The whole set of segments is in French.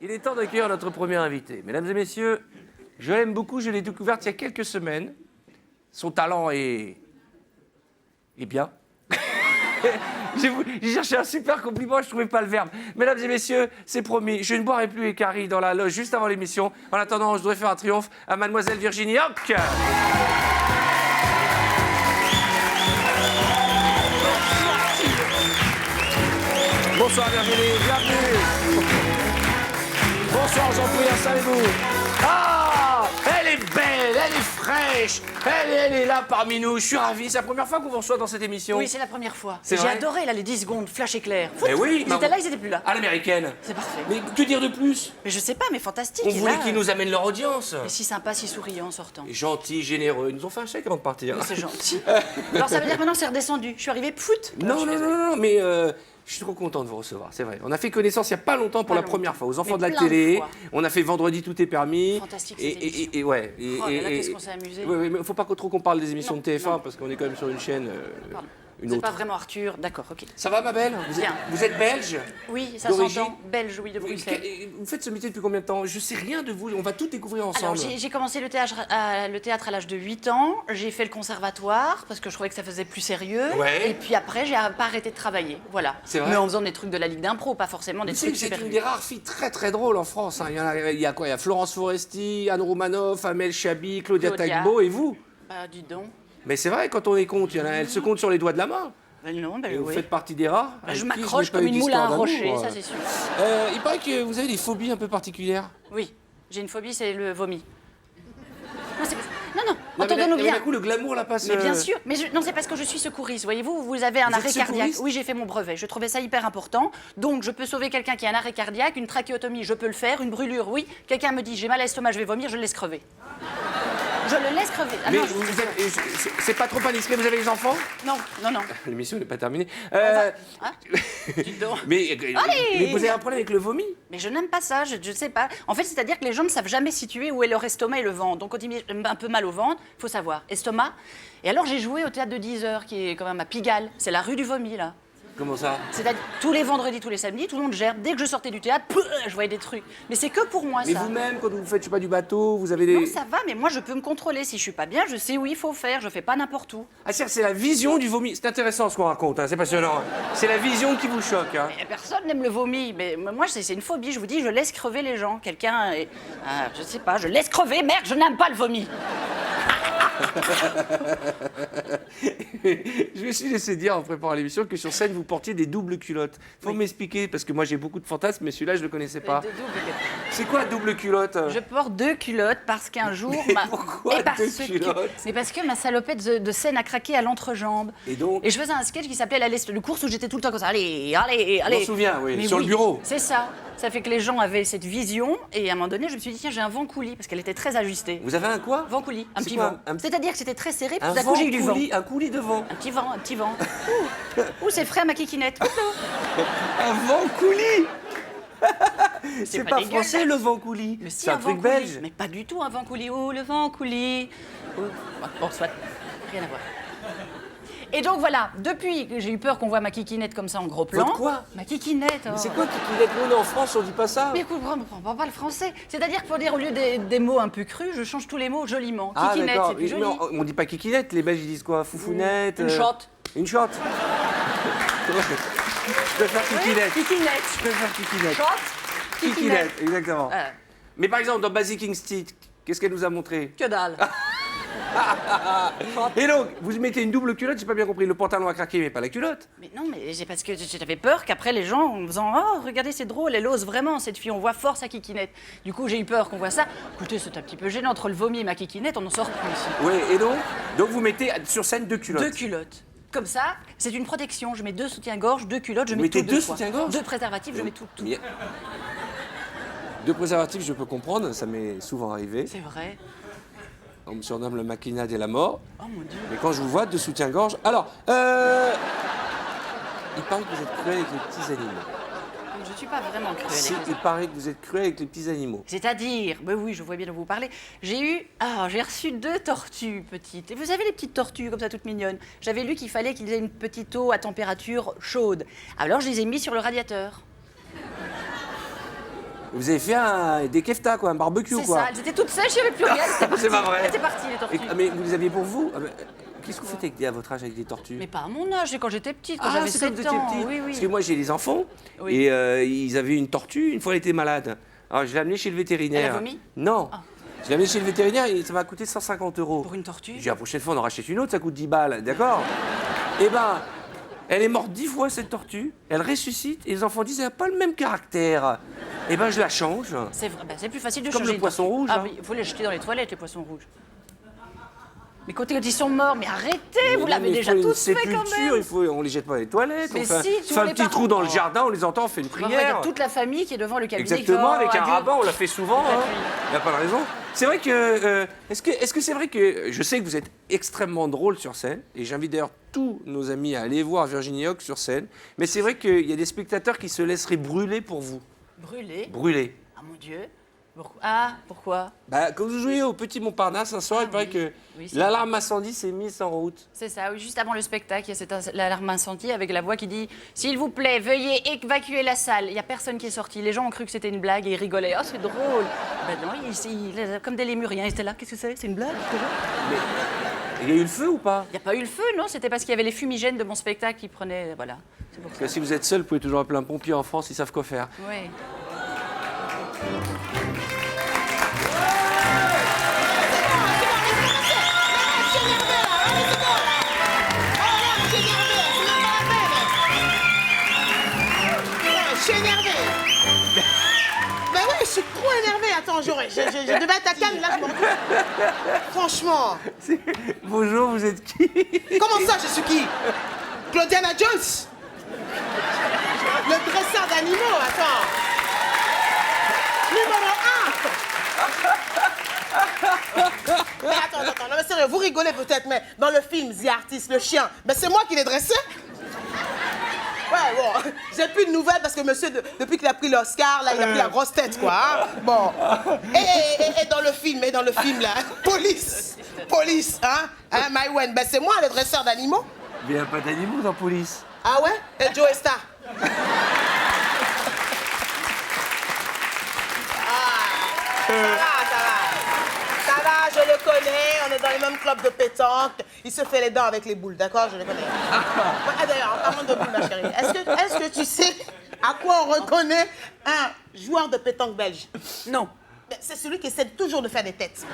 Il est temps d'accueillir notre premier invité. Mesdames et messieurs, je l'aime beaucoup, je l'ai découverte il y a quelques semaines. Son talent est bien. J'ai cherché un super compliment, je ne trouvais pas le verbe. Mesdames et messieurs, c'est promis, je ne boirai plus Écari dans la loge juste avant l'émission. En attendant, je voudrais faire un triomphe à mademoiselle Virginie Hoc. Bonsoir Virginie, bienvenue. Bonsoir Jean-Pierre, installez-vous. Ah, elle est belle, elle est fraîche, elle est là parmi nous. Je suis ravi, c'est la première fois qu'on vous reçoit dans cette émission. Oui, c'est la première fois. C'est J'ai vrai adoré là, les 10 secondes, flash éclair. Mais oui, ils étaient là, ils étaient plus là. À l'américaine. C'est parfait. Mais que dire de plus? Mais je sais pas, mais fantastique. On et voulait là, qu'ils nous amènent leur audience. Et si sympa, si souriant en sortant. Et gentils, généreux. Ils nous ont fait un chèque avant de partir. Mais c'est gentil. Alors ça veut dire que maintenant c'est redescendu. Je suis arrivée, pfout. Non, mais je suis trop content de vous recevoir, c'est vrai. On a fait connaissance il n'y a pas longtemps pour la première fois, aux enfants Mais de la plein de télé. fois. On a fait Vendredi, tout est permis. Fantastique, cette émission. Et ouais. Oh là là, qu'est-ce qu'on s'est amusé. Oui, mais il ne faut pas trop qu'on parle des émissions Non, de TF1 non. parce qu'on est quand même sur une chaîne. Pardon. Une Vous n'êtes autre. pas vraiment Arthur, d'accord, ok. Ça va, ma belle? Bien. Vous êtes belge? Oui, ça D'origine s'entend. Belge, oui, de Bruxelles. Vous faites ce métier depuis combien de temps? Je sais rien de vous, on va tout découvrir Alors, ensemble. j'ai commencé le théâtre à l'âge de 8 ans. J'ai fait le conservatoire parce que je trouvais que ça faisait plus sérieux. Ouais. Et puis après, j'ai pas arrêté de travailler. Voilà. C'est vrai. Mais en faisant des trucs de la Ligue d'impro, pas forcément des Tu sais trucs que c'est super une des rares filles très très drôles en France. Hein. Il y a quoi? Il y a Florence Foresti, Anne Romanoff, Amel Chabi, Claudia Tagbo et vous. Bah, dis donc. Mais c'est vrai, quand on les compte, elles se comptent sur les doigts de la main. Non, bah, Et vous oui. faites partie des rares. Bah, avec je qui m'accroche n'ai pas comme eu une moule à un d'histoire rocher, d'amour. ça c'est sûr. Il paraît que vous avez des phobies un peu particulières. Oui, j'ai une phobie, c'est le vomi. Non, non, Non, entendons-nous mais bien. d'un coup, le glamour la passe. Mais bien sûr, mais non, c'est parce que je suis secouriste. Voyez-vous, vous avez un Vous arrêt êtes cardiaque. secouriste Oui, j'ai fait mon brevet. Je trouvais ça hyper important. Donc, je peux sauver quelqu'un qui a un arrêt cardiaque, une trachéotomie, je peux le faire, une brûlure, oui. Quelqu'un me dit j'ai mal à l'estomac, je vais vomir, je le laisse crever. Je le laisse crever. Ah, Mais non, c'est pas trop indiscret, vous avez les enfants? non, non, non. L'émission n'est pas terminée. Hein Dis donc. Mais Allez vous avez un problème avec le vomi? Mais je n'aime pas ça, je sais pas. En fait, c'est-à-dire que les gens ne savent jamais situer où est leur estomac et le ventre. Donc, quand ils ont un peu mal au ventre, il faut savoir, estomac. Et alors, j'ai joué au théâtre de 10 heures, qui est quand même à Pigalle. C'est la rue du vomi, là. Comment ça? C'est-à-dire, tous les vendredis, tous les samedis, tout le monde gère. Dès que je sortais du théâtre, je voyais des trucs. Mais c'est que pour moi, Mais ça. vous-même, quand vous faites, je sais pas, du bateau, vous avez des... Non, ça va, mais moi, je peux me contrôler. Si je suis pas bien, je sais où il faut faire. Je fais pas n'importe où. Ah, c'est la vision du vomi. C'est intéressant ce qu'on raconte, hein, c'est passionnant. C'est la vision qui vous choque. Hein. Et personne n'aime le vomi. Mais moi, c'est une phobie. Je vous dis, je laisse crever les gens. Quelqu'un est... je sais pas, je laisse crever. Merde, je n'aime pas le vomi. Je me suis laissé dire en préparant l'émission que sur scène vous portiez des doubles culottes. Faut m'expliquer parce que moi j'ai beaucoup de fantasmes mais celui-là je le connaissais pas. C'est quoi double culotte? Je porte 2 culottes parce qu'un jour... pourquoi deux culottes? Mais parce que ma salopette de scène a craqué à l'entrejambe. Et donc? Et je faisais un sketch qui s'appelait le course où j'étais tout le temps comme ça. Allez, allez, allez. Je m'en souviens, oui, Mais sur le bureau. C'est ça. Ça fait que les gens avaient cette vision. Et à un moment donné, je me suis dit, tiens, j'ai un vent coulis parce qu'elle était très ajustée. Vous avez un quoi? Vent coulis, un C'est petit quoi, vent. un- C'est-à-dire que c'était très serré, puis Un tout à coup j'ai eu du vent. coulis, un coulis de vent. Un petit vent, un petit vent. Ouh, c'est frais à ma kikinette. Un vent coulis. C'est pas dégueulasse. français le vent coulis. Mais si, C'est un vent truc coulis. belge. Mais pas du tout un vent coulis. Oh, le vent coulis. Oh. Bon, soit. Rien à voir. Et donc voilà, depuis que j'ai eu peur qu'on voit ma kikinette comme ça en gros plan. Votre quoi? Ma kikinette. Oh. Mais c'est quoi qui est nous en France, on dit pas ça? Mais écoute, on ne comprend pas le français. C'est-à-dire qu'il faut dire au lieu des mots un peu crus, je change tous les mots joliment. Ah Kikinette, d'accord, c'est plus mais joli. on dit pas kikinette, les Belges ils disent quoi? Foufounette? Une shot. Une shot. Je préfère kikinette. Kikinette. Je préfère kikinette. Shot. Kikinette, exactement. Ah, Mais par exemple, dans Basic Instinct, qu'est-ce qu'elle nous a montré? que dalle. Et donc, vous mettez une double culotte, j'ai pas bien compris. Le pantalon a craqué, mais pas la culotte. Mais non, mais c'est parce que j'avais peur qu'après les gens, en faisant oh regardez c'est drôle, elle ose vraiment cette fille, on voit fort sa kikinette. Du coup j'ai eu peur qu'on voit ça. Écoutez c'est un petit peu gênant entre le vomi et ma kikinette, on n'en sort plus ici. Oui, et donc vous mettez sur scène deux culottes. 2 culottes. Comme ça, c'est une protection. Je mets 2 soutiens-gorge, 2 culottes, je mets mettez tout deux deux fois. soutiens-gorge 2 préservatifs, je mets tout. Mais- Deux préservatifs, je peux comprendre, ça m'est souvent arrivé. C'est vrai. On me surnomme le maquinade et la mort. Oh mon Dieu. Mais quand je vous vois, deux soutiens-gorge. Alors, il paraît que vous êtes cruel avec les petits animaux. Je ne suis pas vraiment cruelle. Si, avec il ça. paraît que vous êtes cruel avec les petits animaux. C'est-à-dire, ben oui, je vois bien de vous parler. J'ai reçu 2 tortues petites. Et vous savez les petites tortues comme ça toutes mignonnes. J'avais lu qu'il fallait qu'ils aient une petite eau à température chaude. Alors je les ai mis sur le radiateur. Vous avez fait des keftas, quoi, un barbecue, C'est quoi. ça, elles étaient toutes sèches, il n'y avait plus rien. C'est pas vrai. Elles étaient parties, les tortues. Mais vous les aviez pour vous? Qu'est-ce que vous faites à votre âge avec des tortues? Mais pas à mon âge, c'est quand j'étais petite, quand Ah, j'avais c'est quand 7 vous étiez ans. petite. Oui, oui. Parce que moi, j'ai des enfants, Oui. et ils avaient une tortue, une fois elle était malade. Alors, je l'ai amenée chez le vétérinaire. Elle a vomi? Non. Ah. Je l'ai amenée chez le vétérinaire et ça m'a coûté 150 €. Pour une tortue? J'ai dit, la prochaine fois, on en rachète une autre, ça coûte 10 balles, d'accord? Eh ben, elle est morte 10 fois, cette tortue, elle ressuscite, et les enfants disent, elle n'a pas le même caractère. Eh ben, je la change. C'est vrai, c'est plus facile de Comme changer le une poisson tortue. rouge, Ah hein. oui, il faut les jeter dans les toilettes, les poissons rouges. Mais quand ils sont morts, mais arrêtez, vous Mais l'avez non, mais déjà il faut une tous fait quand sépulture, même. on les jette pas dans les toilettes. Mais on fait, si, tu fait vois un les petit parents. trou dans le jardin, on les entend, on fait une On va regarder prière. toute la famille qui est devant le cabinet. Exactement, avec un adieu. rabbin, on l'a fait souvent, hein. Il n'y a pas de raison. C'est vrai que. Est-ce que c'est vrai que. Je sais que vous êtes extrêmement drôle sur scène, et j'invite d'ailleurs tous nos amis à aller voir Virginie Hogg sur scène, mais c'est vrai qu'il y a des spectateurs qui se laisseraient brûler pour vous. Brûlé. Brûler. Ah mon Dieu. Ah, pourquoi? Bah, quand vous jouiez au Petit Montparnasse un soir, il paraît que Oui, c'est l'alarme incendie s'est mise en route. C'est ça, oui, juste avant le spectacle, il y a l'alarme incendie avec la voix qui dit « S'il vous plaît, veuillez évacuer la salle ». Il n'y a personne qui est sorti. Les gens ont cru que c'était une blague et ils rigolaient. « Oh, c'est drôle !» Ben non, comme des lémuriens, ils étaient là. « Qu'est-ce que c'est? C'est une blague ?» Il y a eu le feu ou pas? Il n'y a pas eu le feu, non? C'était parce qu'il y avait les fumigènes de mon spectacle qui prenaient... Voilà, c'est pour Parce ça. que si vous êtes seul, vous pouvez toujours appeler un pompier en France, ils savent quoi faire. Oui. Je suis énervée. Ben ouais, je suis trop énervée. Attends, je devais être à Cannes, là, je m'en fous. Franchement. Bonjour, vous êtes qui? Comment ça, je suis qui? Claudiana Jones. Le dresseur d'animaux, attends. Numéro 1. Mais attends, non mais sérieux, vous rigolez peut-être, mais dans le film The Artist, le chien, ben c'est moi qui l'ai dressé. Ouais, bon, j'ai plus de nouvelles parce que monsieur, depuis qu'il a pris l'Oscar, là, il a pris la grosse tête, quoi. Hein? Bon. Et dans le film, là, police, hein, Maïwen, ben c'est moi le dresseur d'animaux. Mais il n'y a pas d'animaux dans Police. Ah ouais? Et Joe Star. Ça va, je le connais, on est dans les mêmes clubs de pétanque. Il se fait les dents avec les boules, d'accord? Je le connais. Ah, d'ailleurs, en parlant de boules, ma chérie, est-ce que tu sais à quoi on reconnaît un joueur de pétanque belge? Non. C'est celui qui essaie toujours de faire des têtes.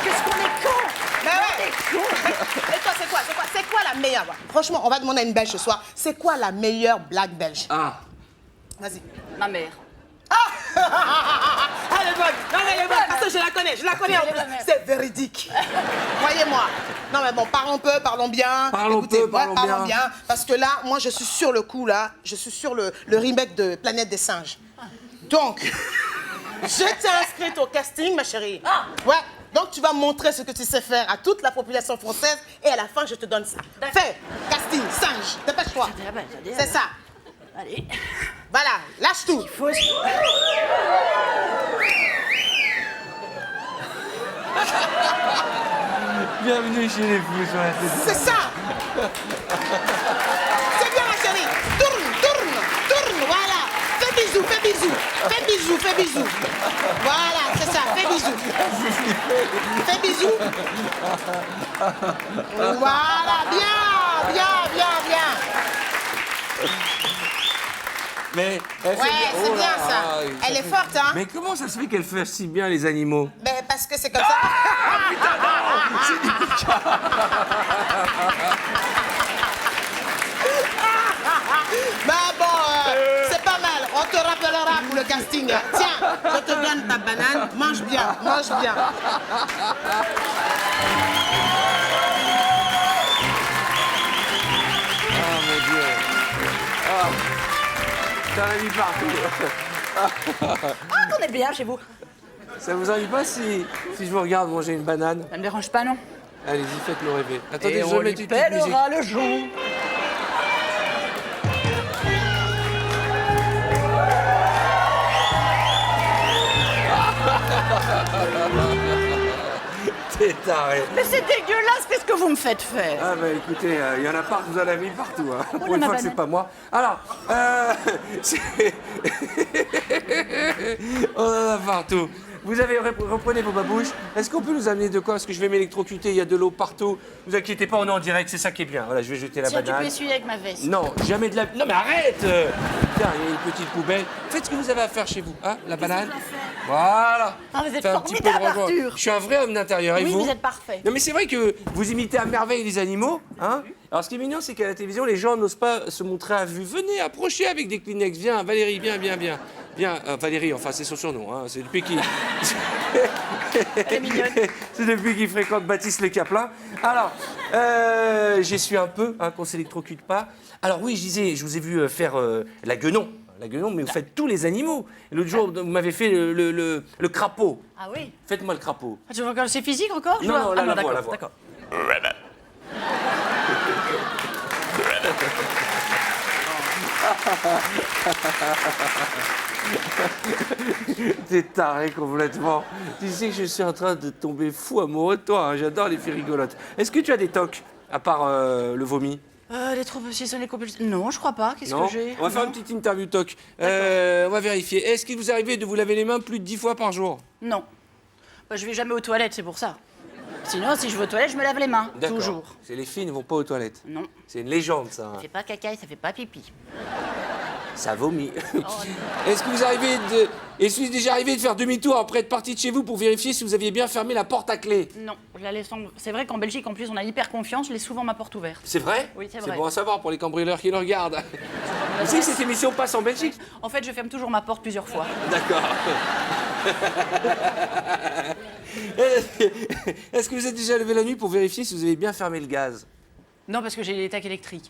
Qu'est-ce qu'on est con! Ben ouais. Et toi, c'est quoi la meilleure? Franchement, on va demander à une Belge ce soir. C'est quoi la meilleure blague belge? Ah. Vas-y. Ma mère. Elle est bonne. Non, mais elle est bonne. Parce que je la connais en plus. C'est véridique. Croyez-moi. Non, mais bon, parlons bien. Parlons peu, parlons bien. Parce que là, moi, je suis sur le coup, là. Je suis sur le remake de Planète des singes. Donc, je t'ai inscrite au casting, ma chérie. Ouais. Donc, tu vas montrer ce que tu sais faire à toute la population française. Et à la fin, je te donne ça. Fais casting, singe. Dépêche-toi. C'est ça. Allez. Voilà, lâche tout. Bienvenue chez les fous sur la télé. C'est ça. C'est bien, ma chérie. Tourne, voilà. Fais bisous. Voilà, c'est ça, fais bisous. Voilà, bien. Mais elle fait Ouais, c'est oh bien là, ça. Elle est forte, hein? Mais comment ça se fait qu'elle fait si bien les animaux? Ben, parce que c'est comme ça. Bah bon, c'est pas mal. On te rappellera pour le casting. Tiens, je te donne ta banane. Mange bien. Oh mon Dieu. Ah. T'en as mis partout. Ah, on est bien chez vous. Ça vous ennuie pas si je vous regarde manger une banane? Ça ne me dérange pas, non? Allez-y, faites-le rêver. Attendez, Et je on vais lui mettre une petite musique. pèlera le jonc. C'est taré. Mais c'est dégueulasse, qu'est-ce que vous me faites faire? Ah bah écoutez, il y en a partout, vous en avez mis partout. Hein. Pour là, une ma fois que c'est banane. pas moi. Alors, on en a partout. Vous avez reprenez vos babouches. Est-ce qu'on peut nous amener de quoi? Parce que je vais m'électrocuter, il y a de l'eau partout. Vous inquiétez pas, on est en direct, c'est ça qui est bien. Voilà, je vais jeter la Tiens, tu peux banane. essuyer avec ma veste. Non, jamais de la... Non mais arrête Tiens, il y a une petite poubelle. Faites ce que vous avez à faire chez vous, hein, la banane. que je dois faire Voilà. Ah, vous êtes Faites un petit peu de formidable, renvoi. Arthur. Je suis un vrai homme d'intérieur, et Oui, vous? vous êtes parfait. Non mais c'est vrai que vous imitez à merveille les animaux, hein. Alors ce qui est mignon, c'est qu'à la télévision, les gens n'osent pas se montrer à vue. Venez, approchez avec des Kleenex. Viens, Valérie, viens. Viens, Valérie, enfin c'est son surnom, hein. C'est depuis qu'il... Elle est mignonne. C'est depuis qu'il fréquente Baptiste Le Caplin. Alors, j'y suis un peu, hein, qu'on s'électrocute pas. Alors oui, je disais, je vous ai vu faire la guenon. La guenon, mais vous faites tous les animaux. Et l'autre jour, vous m'avez fait le crapaud. Ah oui. Faites-moi le crapaud. Ah, tu veux encore c'est physique encore? Non, non, là, la d'accord, voix, la voix. d'accord. T'es taré complètement. Tu sais que je suis en train de tomber fou amoureux de toi. Hein. J'adore les filles rigolotes. Est-ce que tu as des tocs, à part le vomi? Les troubles si les compulsions. Non, je crois pas. Qu'est-ce Non. que j'ai? On va faire Non. une petite interview toc. On va vérifier. Est-ce qu'il vous arrive de vous laver les mains plus de 10 fois par jour? Non. Bah, je vais jamais aux toilettes, c'est pour ça. Sinon, si je vais aux toilettes, je me lave les mains. D'accord. Toujours. C'est les filles ne vont pas aux toilettes. Non. C'est une légende, ça. hein. Ça fait pas caca et ça fait pas pipi. Ça vomit. Oh, Est-ce que vous arrivez de... Est-ce déjà arrivé de faire demi-tour après être parti de chez vous pour vérifier si vous aviez bien fermé la porte à clé? non, je la laisse C'est vrai qu'en Belgique, en plus, on a hyper confiance. Je laisse souvent ma porte ouverte. C'est vrai? Oui, c'est C'est vrai. bon à savoir pour les cambrioleurs qui le regardent. Vous savez que cette émission passe en Belgique? En fait, je ferme toujours ma porte plusieurs fois. D'accord. Est-ce que vous êtes déjà levé la nuit pour vérifier si vous avez bien fermé le gaz? Non, parce que j'ai des tacs électriques.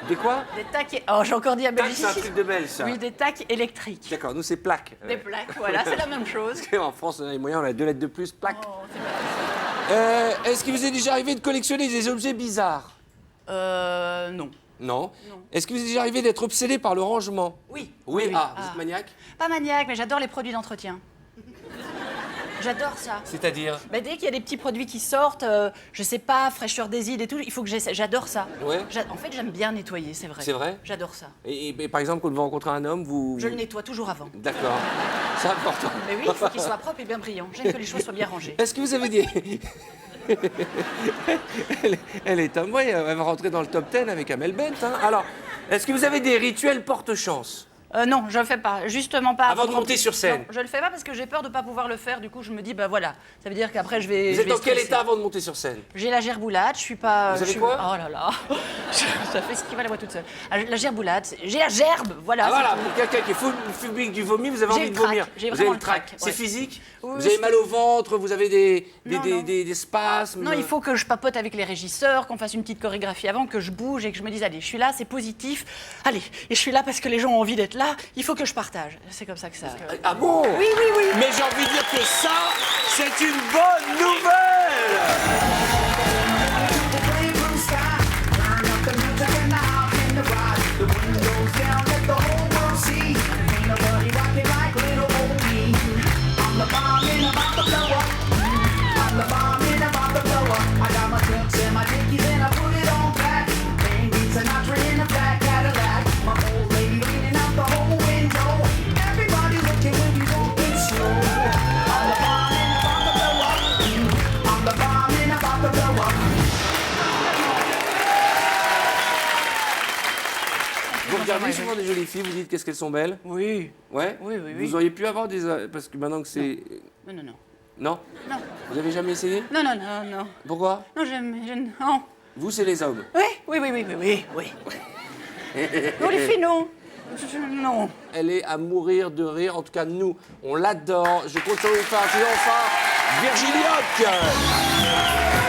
Des quoi? Des tacs. Oh, j'ai encore dit à Tac, Belgique. c'est un truc de belge, ça. Oui, des tacs électriques. D'accord, nous c'est plaque. Des plaques, voilà, c'est la même chose. En France, on a les moyens, on a 2 lettres de plus, plaque. Oh, c'est pas- Est-ce qu'il vous est déjà arrivé de collectionner des objets bizarres? Non. Non. Est-ce qu'il vous est déjà arrivé d'être obsédé par le rangement? Oui. Oui, ah, vous êtes maniaque? Pas maniaque, mais j'adore les produits d'entretien. J'adore ça. C'est-à-dire? Bah, dès qu'il y a des petits produits qui sortent, je sais pas, fraîcheur des îles et tout, il faut que j'essaie. J'adore ça. Ouais. En fait, j'aime bien nettoyer, c'est vrai. C'est vrai? J'adore ça. Et par exemple, quand vous rencontrez un homme, vous... Je le nettoie toujours avant. D'accord. C'est important. Mais oui, il faut qu'il soit propre et bien brillant. J'aime que les choses soient bien rangées. Est-ce que vous avez dit... elle est top. Oui, elle va rentrer dans le top 10 avec Amel Bent. Hein. Alors, est-ce que vous avez des rituels porte-chance? Non, je le fais pas. Justement pas. Avant de monter sur scène? Non, je le fais pas parce que j'ai peur de pas pouvoir le faire. Du coup, je me dis, bah voilà. Ça veut dire qu'après, je vais. Vous je êtes vais dans quel stresser. état avant de monter sur scène? J'ai la gerboulade, je suis pas. Vous avez je suis- quoi? Oh là là. Ça fait ce qui va la voix toute seule. Ah, la gerboulade, j'ai la gerbe, voilà. Ah voilà, c'est tout. pour quelqu'un qui est phobique du vomi, vous avez J'ai envie le de vomir. trac, j'ai Vous vraiment avez le trac, C'est ouais. physique? Oui, Vous avez c'est- mal au ventre, vous avez Non, non. des spasmes? Non, il faut que je papote avec les régisseurs, qu'on fasse une petite chorégraphie avant, que je bouge et que je me dise, allez, je suis là, c'est positif. Allez, et je suis là parce que les gens ont envie d'être là, il faut que je partage. C'est comme ça que ça. Ah bon? Oui, oui, oui. Mais j'ai envie de dire que ça, c'est une bonne nouvelle! Vous regardez souvent des jolies filles, vous dites qu'est-ce qu'elles sont belles? Oui. Ouais? Oui, oui, oui. Vous auriez pu avoir des... Parce que maintenant que c'est... Non, non, non. Non? Non. Vous avez jamais essayé? Non, non, non, non. Pourquoi? Non, j'aime. Non. Vous, c'est les hommes. Oui, oui, oui, oui, oui, oui, oui. Non, les filles, non. Non. Elle est à mourir de rire. En tout cas, nous, on l'adore. Je compte sur vous faire un triomphe à Virginie Hoc.